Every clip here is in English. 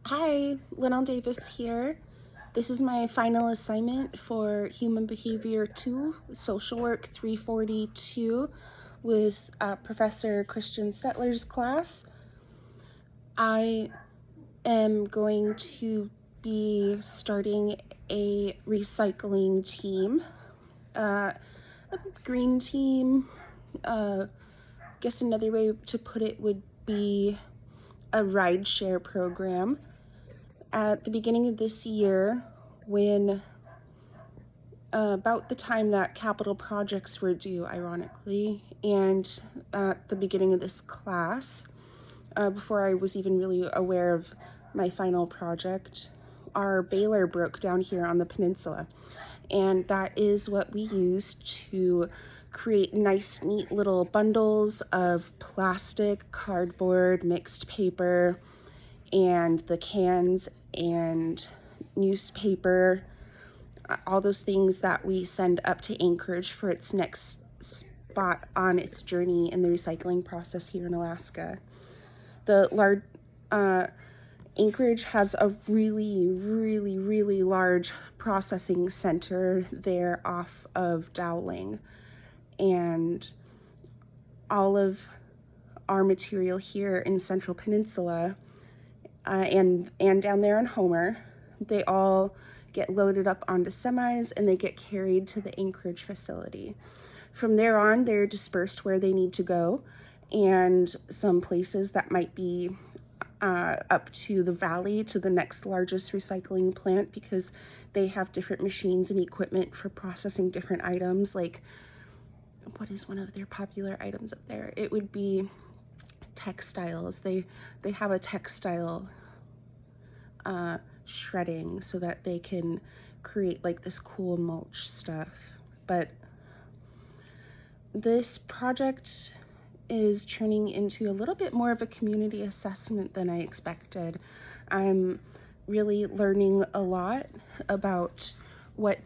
Hi, Linnell Davis here. This is my final assignment for Human Behavior 2, Social Work 342 with Professor Christian Stetler's class. I am going to be starting a recycling team, a green team. I guess another way to put it would be a rideshare program. At the beginning of this year, when about the time that capital projects were due, ironically, and at the beginning of this class, before I was even really aware of my final project, our baler broke down here on the peninsula. And that is what we used to create nice, neat little bundles of plastic, cardboard, mixed paper, and the cans and newspaper, all those things that we send up to Anchorage for its next spot on its journey in the recycling process here in Alaska. The large Anchorage has a really large processing center there off of Dowling, and all of our material here in Central Peninsula and down there in Homer, they all get loaded up onto semis and they get carried to the Anchorage facility. From there on, they're dispersed where they need to go, and some places that might be up to the valley to the next largest recycling plant, because they have different machines and equipment for processing different items. Like, what is one of their popular items up there? It would be textiles. They have a textile shredding so that they can create like this cool mulch stuff. But this project is turning into a little bit more of a community assessment than I expected. I'm really learning a lot about what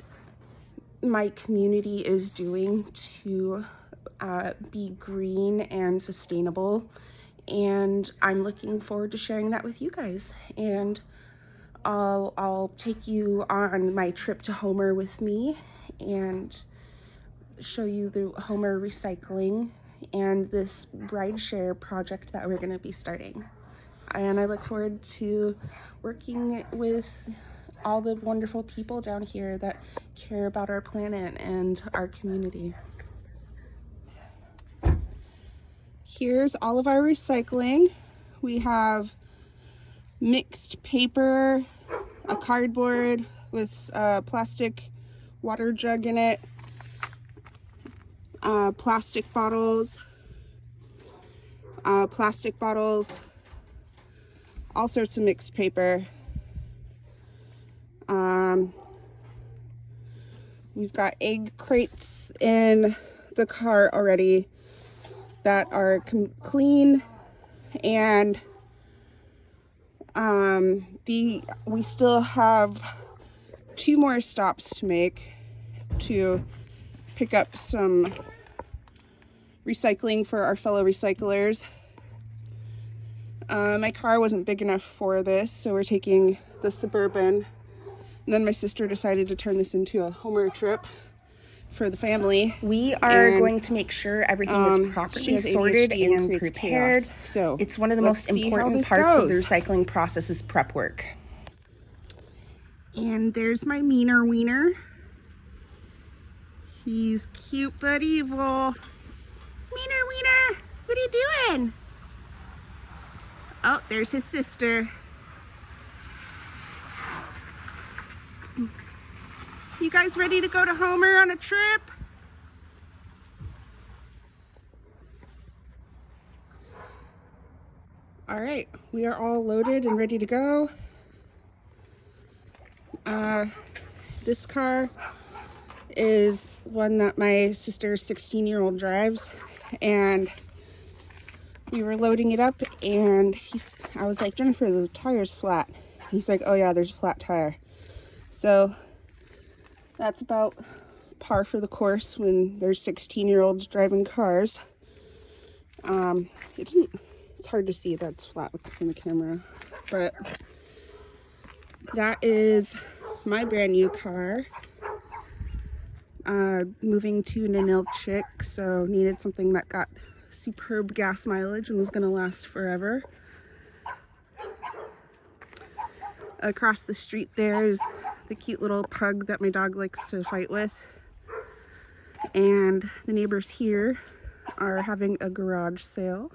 my community is doing to be green and sustainable, and I'm looking forward to sharing that with you guys. And I'll take you on my trip to Homer with me and show you the Homer recycling and this rideshare project that we're going to be starting. And I look forward to working with all the wonderful people down here that care about our planet and our community. Here's all of our recycling. We have mixed paper, a cardboard with a plastic water jug in it, plastic bottles, all sorts of mixed paper. We've got egg crates in the car already that are clean, and we still have 2 more stops to make to pick up some recycling for our fellow recyclers. My car wasn't big enough for this, so we're taking the Suburban. And then my sister decided to turn this into a Homer trip for the family. We are going to make sure everything is properly sorted and prepared. Chaos. So it's one of the most important parts of the recycling process is prep work. And there's my meaner wiener. He's cute but evil. Meaner wiener, what are you doing? Oh, there's his sister. You guys ready to go to Homer on a trip? All right, we are all loaded and ready to go. This car is one that my sister's 16-year-old drives, and we were loading it up, and I was like, Jennifer, the tire's flat. He's like, oh yeah, there's a flat tire. So that's about par for the course when there's 16-year-olds driving cars. It's hard to see that's flat from the camera, but that is my brand new car. Moving to Ninilchik, so needed something that got superb gas mileage and was gonna last forever. Across the street there's the cute little pug that my dog likes to fight with. And the neighbors here are having a garage sale.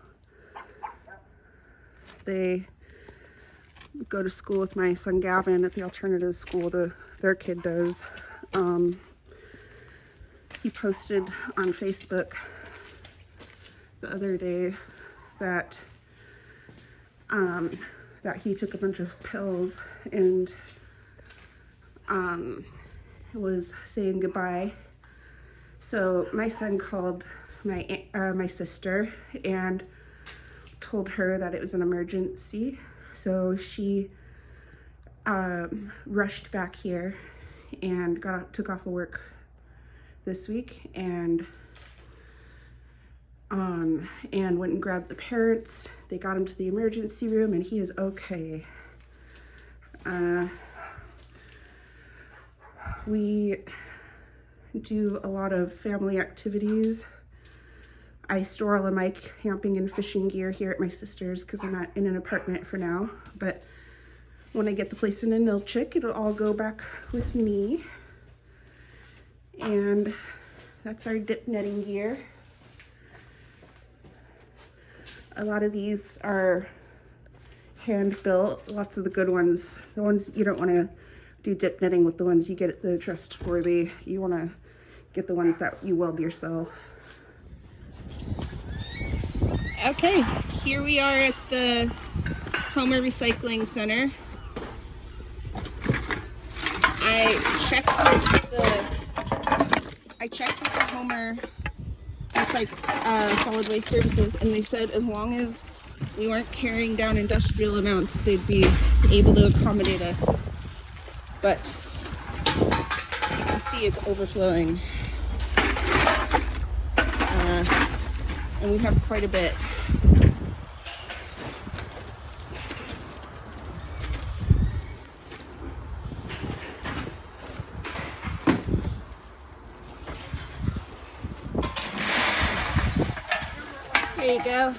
They go to school with my son Gavin at the alternative school. Their kid does. He posted on Facebook the other day that that he took a bunch of pills and was saying goodbye. So my son called my sister and told her that it was an emergency. So she rushed back here and took off of work this week and went and grabbed the parents. They got him to the emergency room and he is okay. We do a lot of family activities. I store all of my camping and fishing gear here at my sister's because I'm not in an apartment for now. But when I get the place in Ninilchik, it'll all go back with me. And that's our dip netting gear. A lot of these are hand built. Lots of the good ones, the ones you don't want to do dip netting with, the ones you get at the trustworthy. You want to get the ones that you weld yourself. Okay, here we are at the Homer Recycling Center. I checked with the Homer Solid Waste Services, and they said as long as we weren't carrying down industrial amounts, they'd be able to accommodate us. But you can see it's overflowing. And we have quite a bit. Here you go.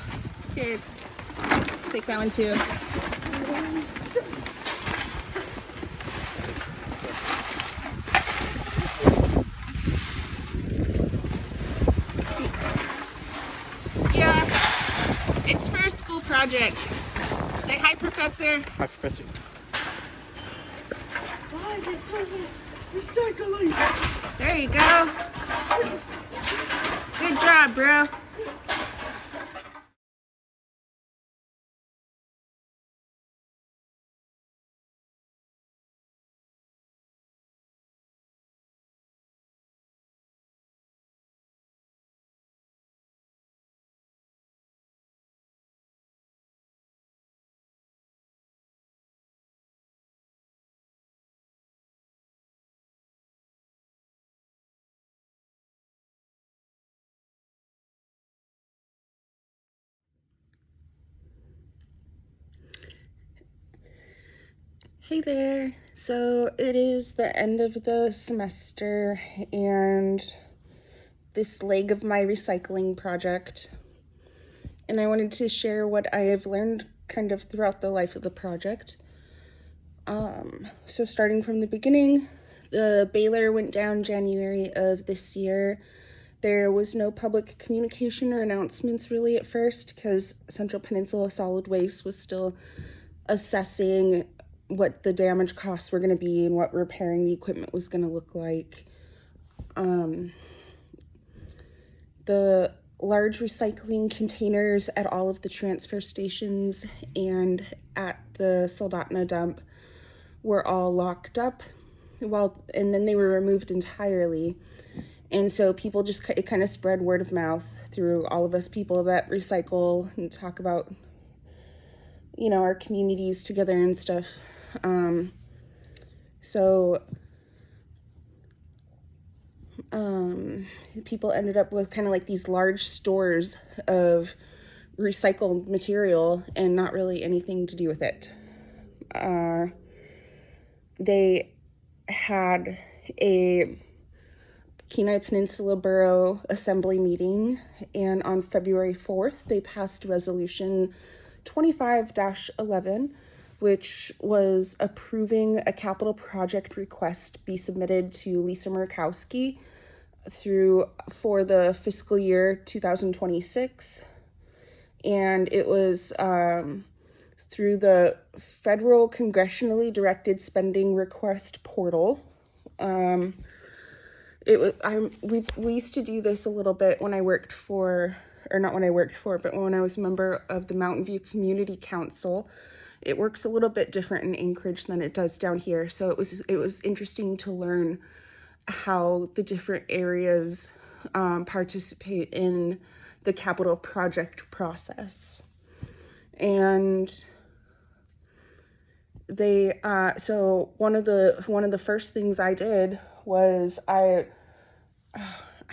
Here, take that one too. Yeah, it's for a school project. Say hi, Professor. Hi, Professor. Why is it so recycling? There you go. Good job, bro. Hey there. So it is the end of the semester and this leg of my recycling project. And I wanted to share what I have learned kind of throughout the life of the project. So starting from the beginning, the baler went down January of this year. There was no public communication or announcements really at first because Central Peninsula Solid Waste was still assessing what the damage costs were going to be and what repairing the equipment was going to look like. The large recycling containers at all of the transfer stations and at the Soldotna dump were all locked up, and then they were removed entirely. And so people just, it kind of spread word of mouth through all of us people that recycle and talk about, you know, our communities together and stuff. People ended up with kind of like these large stores of recycled material and not really anything to do with it. they had a Kenai Peninsula Borough Assembly meeting, and on February 4th, they passed Resolution 25-11, which was approving a capital project request be submitted to Lisa Murkowski for the fiscal year 2026. And it was through the federal congressionally directed spending request portal. We used to do this a little bit when I worked for, or not when I worked for, but when I was a member of the Mountain View Community Council. It works a little bit different in Anchorage than it does down here. So it was interesting to learn how the different areas participate in the capital project process. And they so one of the first things I did was I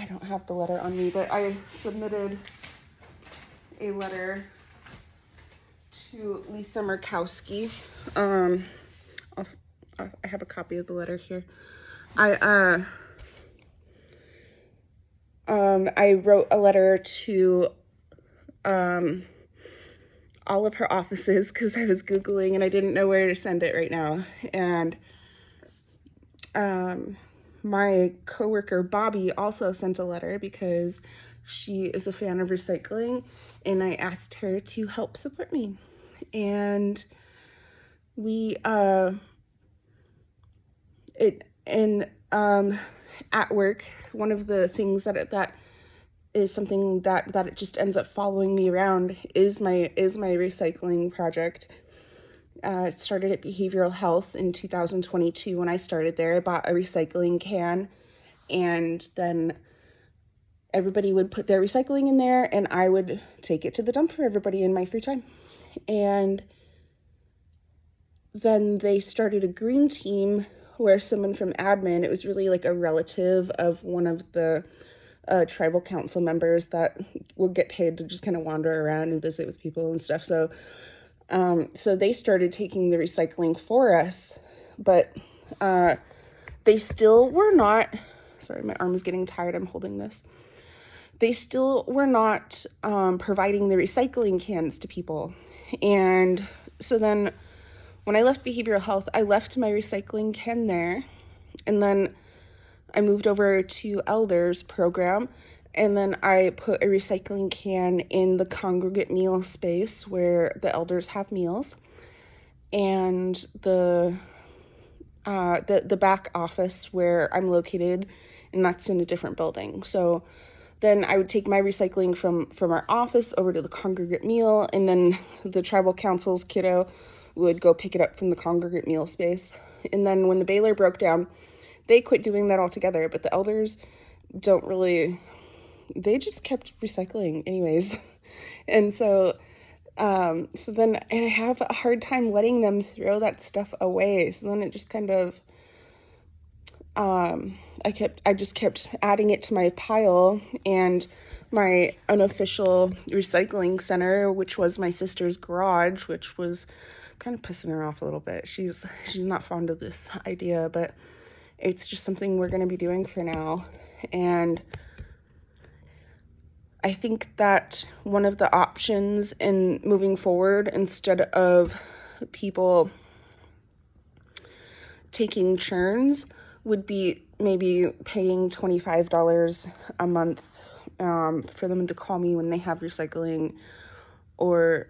don't have the letter on me, but I submitted a letter to Lisa Murkowski. I have a copy of the letter here. I wrote a letter to all of her offices because I was Googling and I didn't know where to send it right now. And my coworker Bobby also sent a letter because she is a fan of recycling, and I asked her to help support me. And we at work, one of the things that is something that it just ends up following me around is my recycling project. It started at behavioral health in 2022. When I started there, I bought a recycling can, and then everybody would put their recycling in there, and I would take it to the dump for everybody in my free time. And then they started a green team where someone from admin, it was really like a relative of one of the tribal council members that would get paid to just kind of wander around and visit with people and stuff. So they started taking the recycling for us, but they still were not, sorry, my arm is getting tired, I'm holding this. They still were not providing the recycling cans to people. And so then when I left behavioral health, I left my recycling can there, and then I moved over to Elders program, and then I put a recycling can in the congregate meal space where the elders have meals, and the back office where I'm located, and that's in a different building. So then I would take my recycling from our office over to the congregate meal, and then the tribal council's kiddo would go pick it up from the congregate meal space. And then when the baler broke down, they quit doing that altogether, but the elders they just kept recycling anyways. And so then I have a hard time letting them throw that stuff away. So then it just kind of, I just kept adding it to my pile, and my unofficial recycling center, which was my sister's garage, which was kind of pissing her off a little bit. She's not fond of this idea, but it's just something we're going to be doing for now. And I think that one of the options in moving forward, instead of people taking churns, would be maybe paying $25 a month for them to call me when they have recycling, or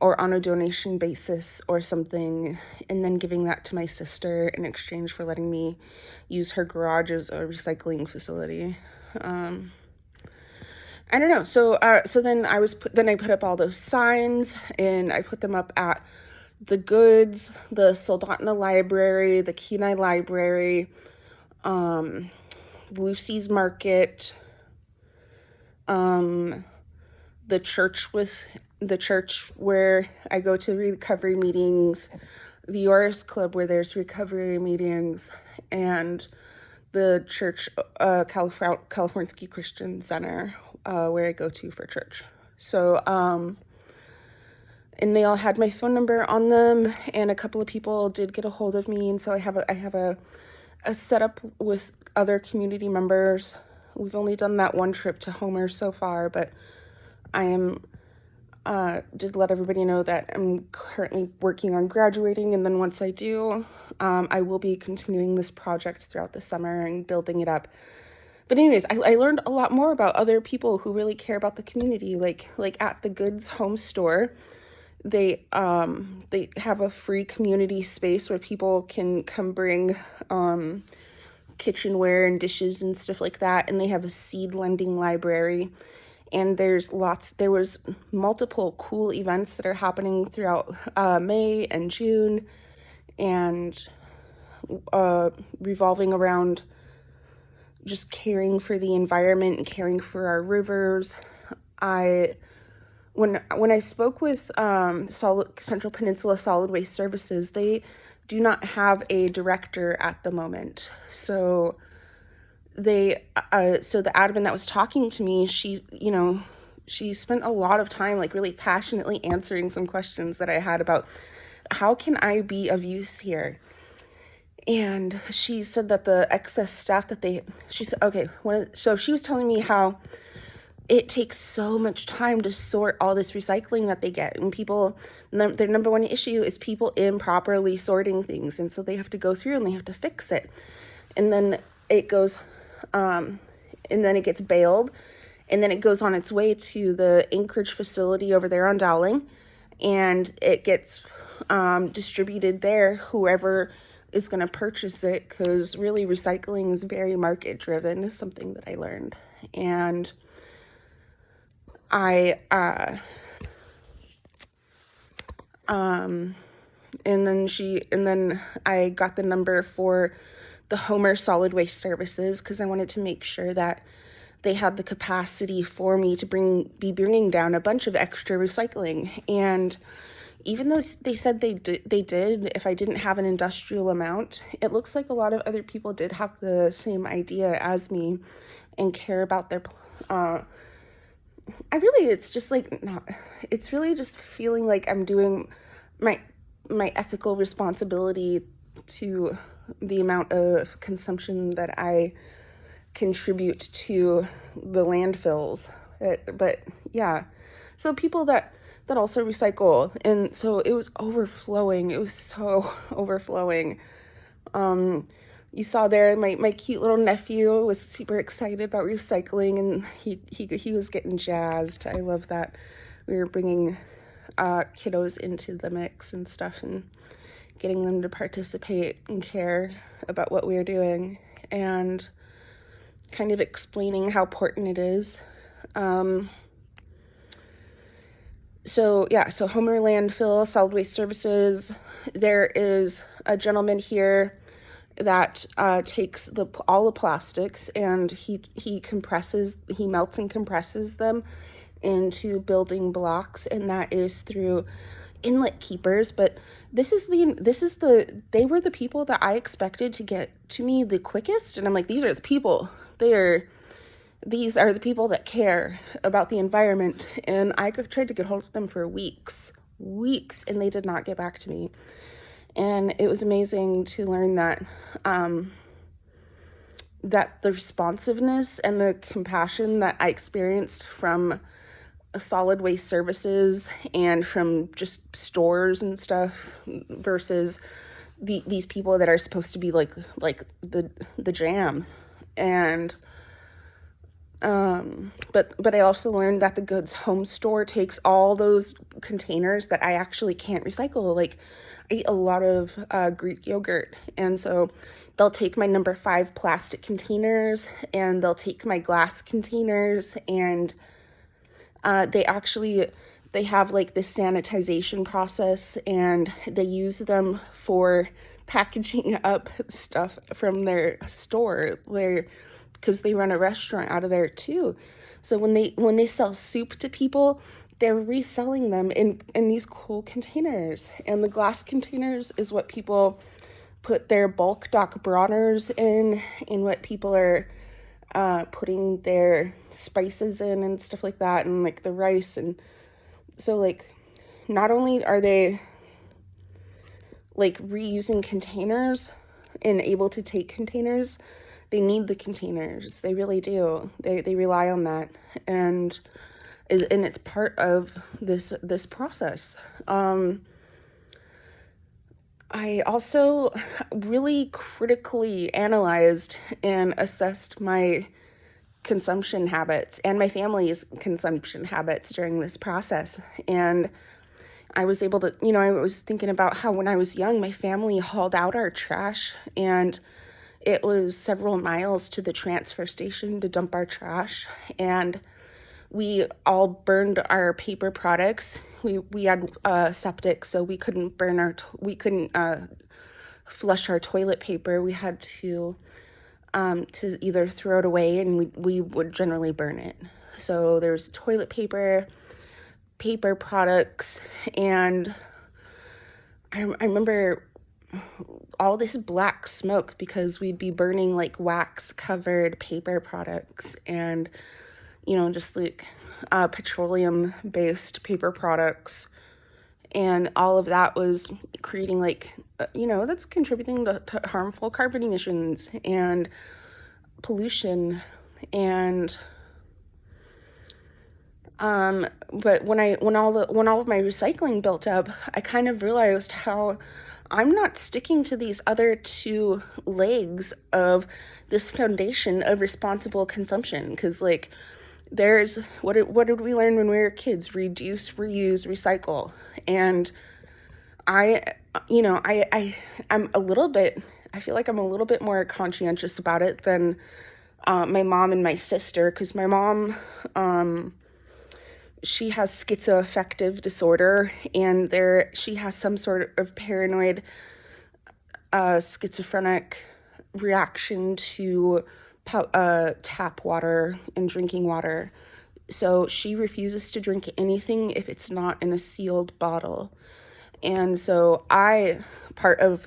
on a donation basis or something, and then giving that to my sister in exchange for letting me use her garage as a recycling facility. I don't know. So then I put up all those signs, and I put them up at the Goods, the Soldotna Library, the Kenai Library, Lucy's Market, the church where I go to recovery meetings, the Yoris Club where there's recovery meetings, and the church, California Christian Center, where I go to for church. So, and they all had my phone number on them, and a couple of people did get a hold of me, and so I have a setup with other community members. We've only done that one trip to Homer so far, but I am did let everybody know that I'm currently working on graduating, and then once I do, I will be continuing this project throughout the summer and building it up. But anyways, I learned a lot more about other people who really care about the community, like at the Goods Home Store. They have a free community space where people can come bring kitchenware and dishes and stuff like that, and they have a seed lending library, and there was multiple cool events that are happening throughout May and June, and revolving around just caring for the environment and caring for our rivers. When I spoke with Central Peninsula Solid Waste Services, they do not have a director at the moment. So the admin that was talking to me, she spent a lot of time like really passionately answering some questions that I had about how can I be of use here. And she said that the excess staff that she said, okay, so she was telling me how it takes so much time to sort all this recycling that they get, and their number one issue is people improperly sorting things, and so they have to go through and they have to fix it, and then it goes, and then it gets baled, and then it goes on its way to the Anchorage facility over there on Dowling, and it gets distributed there, whoever is going to purchase it, because really recycling is very market driven, is something that I learned. And and then I got the number for the Homer Solid Waste Services, because I wanted to make sure that they had the capacity for me to be bringing down a bunch of extra recycling. And even though they said they did, if I didn't have an industrial amount, it looks like a lot of other people did have the same idea as me and care about their it's really just feeling like I'm doing my ethical responsibility to the amount of consumption that I contribute to the landfills. But yeah, so people that also recycle, and so it was overflowing. It was so overflowing. You saw there, my cute little nephew was super excited about recycling, and he was getting jazzed. I love that we were bringing kiddos into the mix and stuff, and getting them to participate and care about what we were doing, and kind of explaining how important it is. So Homer Landfill Solid Waste Services, there is a gentleman here that takes all the plastics, and he melts and compresses them into building blocks, and that is through Inlet Keepers. But they were the people that I expected to get to me the quickest, and I'm like, these are the people that care about the environment. And I tried to get hold of them for weeks, and they did not get back to me. And it was amazing to learn that that the responsiveness and the compassion that I experienced from solid waste services and from just stores and stuff versus these people that are supposed to be like the jam. And but I also learned that the Goods Home Store takes all those containers that I actually can't recycle. Like, I eat a lot of Greek yogurt, and so they'll take my number 5 plastic containers, and they'll take my glass containers, and they have like this sanitization process, and they use them for packaging up stuff from their store because they run a restaurant out of there too. So when they sell soup to people, they're reselling them in these cool containers. And the glass containers is what people put their bulk dock browners in what people are putting their spices in and stuff like that, and like the rice. And so like not only are they like reusing containers and able to take containers, they need the containers. They really do. They rely on that, and it's part of this process. I also really critically analyzed and assessed my consumption habits and my family's consumption habits during this process. And I was able to, I was thinking about how when I was young, my family hauled out our trash, and it was several miles to the transfer station to dump our trash. And we all burned our paper products. We had septic, so we couldn't flush our toilet paper. We had to either throw it away, and we would generally burn it. So there's toilet paper products, and I remember all this black smoke because we'd be burning like wax covered paper products, and just like petroleum based paper products, and all of that was creating like that's contributing to harmful carbon emissions and pollution. And but when all of my recycling built up, I kind of realized how I'm not sticking to these other two legs of this foundation of responsible consumption, because like there's what did we learn when we were kids? Reduce, reuse, recycle. And I'm a little bit, I feel like I'm a little bit more conscientious about it than my mom and my sister, because my mom, she has schizoaffective disorder, and she has some sort of paranoid schizophrenic reaction to tap water and drinking water. So she refuses to drink anything if it's not in a sealed bottle. And so part of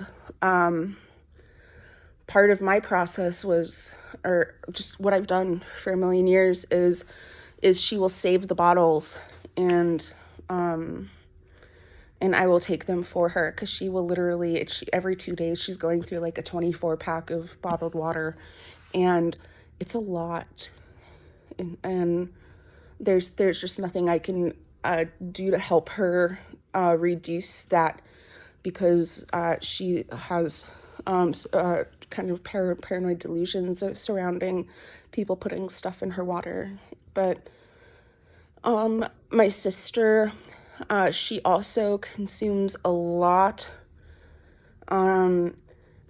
my process was, or just what I've done for a million years is she will save the bottles, and I will take them for her, because she will literally, every 2 days she's going through like a 24 pack of bottled water, and it's a lot, and there's just nothing I can do to help her reduce that, because she has kind of paranoid delusions surrounding people putting stuff in her water. But my sister, she also consumes a lot.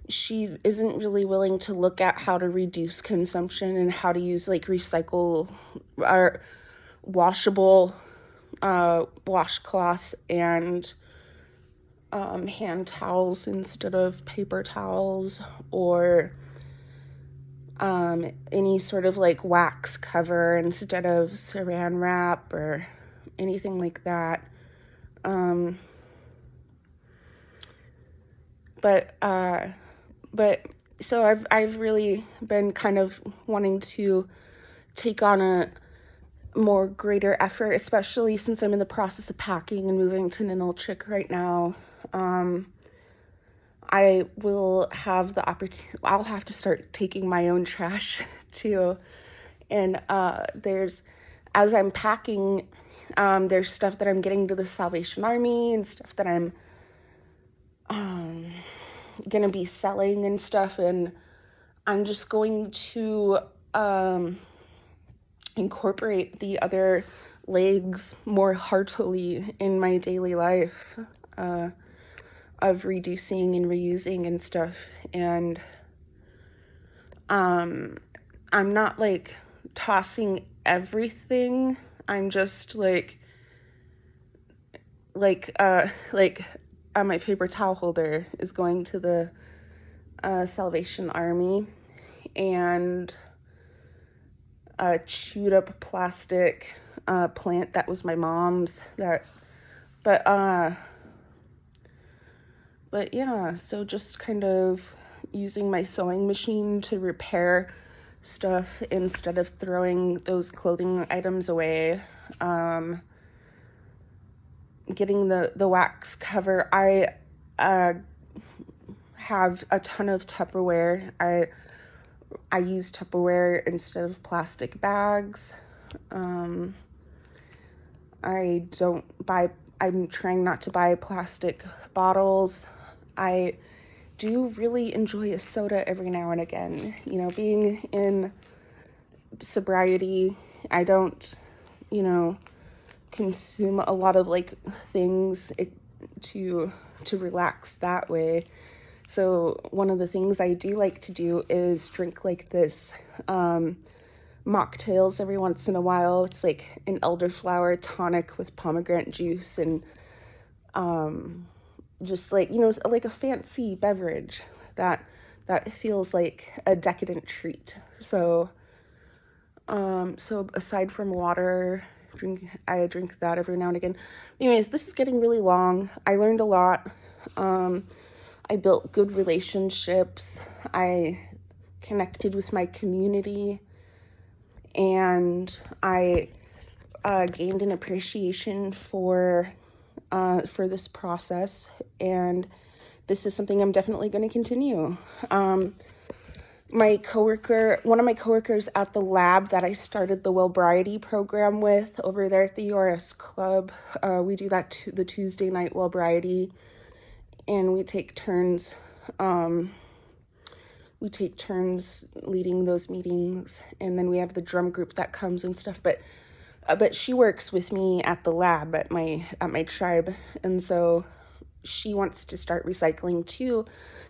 She isn't really willing to look at how to reduce consumption and how to use like recycle or washable washcloths and hand towels instead of paper towels, or any sort of like wax cover instead of saran wrap or anything like that. But so I've really been kind of wanting to take on a more greater effort, especially since I'm in the process of packing and moving to Ninilchik right now. I will have the opportunity, I'll have to start taking my own trash too. And as I'm packing, there's stuff that I'm getting to the Salvation Army and stuff that I'm gonna be selling and stuff, and I'm just going to incorporate the other legs more heartily in my daily life of reducing and reusing and stuff. And I'm not like tossing everything. I'm just like my paper towel holder is going to the Salvation Army, and a chewed up plastic plant that was my mom's, but yeah, so just kind of using my sewing machine to repair stuff instead of throwing those clothing items away. getting the wax cover, I have a ton of Tupperware. I use Tupperware instead of plastic bags. I'm trying not to buy plastic bottles. I do really enjoy a soda every now and again. You know, being in sobriety, I don't, consume a lot of like things to relax that way. So one of the things I do like to do is drink like this mocktails every once in a while. It's like an elderflower tonic with pomegranate juice and just like, like a fancy beverage that feels like a decadent treat. So aside from water, I drink that every now and again. Anyways, this is getting really long. I learned a lot. I built good relationships. I connected with my community, and I gained an appreciation for this process, and this is something I'm definitely going to continue. One of my coworkers at the lab that I started the Wellbriety program with over there at the URS Club, we do that the Tuesday night Wellbriety, and we take turns leading those meetings, and then we have the drum group that comes and stuff, but she works with me at the lab at my tribe, and so she wants to start recycling too,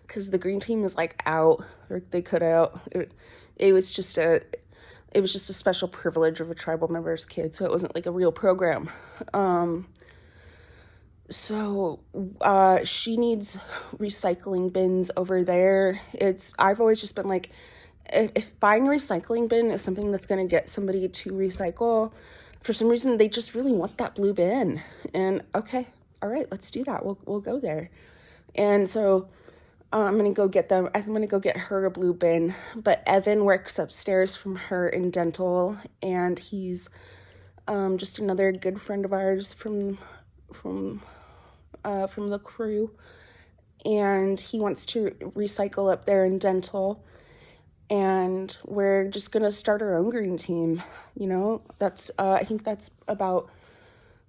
because the green team is like out, or they cut out. It was just a special privilege of a tribal member's kid, so it wasn't like a real program. So she needs recycling bins over there. I've always just been like, if buying a recycling bin is something that's going to get somebody to recycle, for some reason they just really want that blue bin. And okay, all right, let's do that. We'll go there. And so I'm going to go get them. I'm going to go get her a blue bin. But Evan works upstairs from her in dental, and he's just another good friend of ours from the crew, and he wants to recycle up there in dental, and we're just gonna start our own green team. That's I think that's about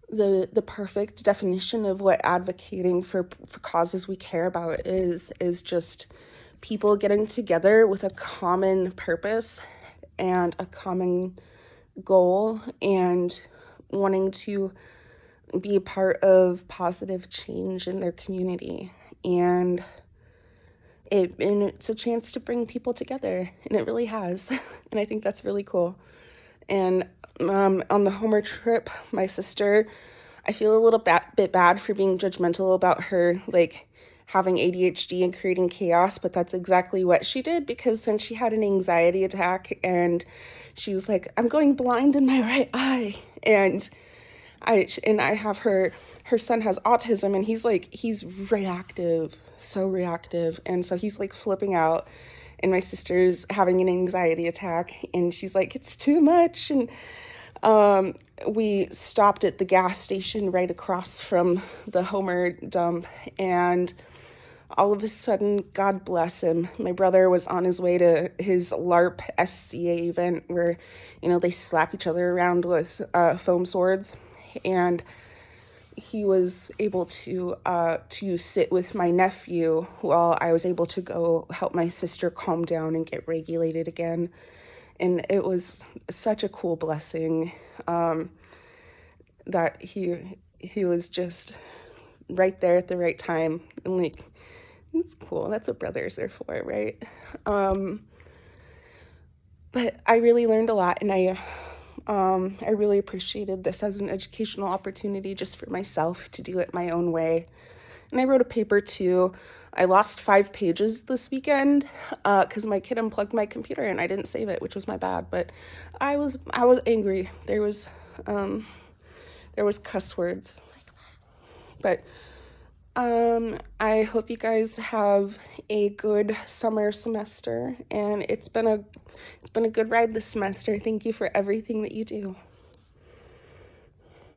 the perfect definition of what advocating for causes we care about is just people getting together with a common purpose and a common goal and wanting to be a part of positive change in their community. And it's a chance to bring people together, and it really has. And I think that's really cool. And on the Homer trip, my sister, I feel a little bit bad for being judgmental about her, like, having ADHD and creating chaos, but that's exactly what she did, because then she had an anxiety attack, and she was like, I'm going blind in my right eye. And I have her son has autism, and he's reactive, so reactive. And so he's like flipping out, and my sister's having an anxiety attack, and she's like, it's too much. And we stopped at the gas station right across from the Homer dump, and all of a sudden, God bless him, my brother was on his way to his LARP SCA event where, they slap each other around with foam swords. And he was able to sit with my nephew while I was able to go help my sister calm down and get regulated again. And it was such a cool blessing that he was just right there at the right time. And like, it's cool. That's what brothers are for, right? But I really learned a lot, and I really appreciated this as an educational opportunity just for myself to do it my own way. And I wrote a paper too. I lost 5 pages this weekend because my kid unplugged my computer and I didn't save it, which was my bad. But I was angry. There was cuss words. But I hope you guys have a good summer semester, and it's been a good ride this semester. Thank you for everything that you do.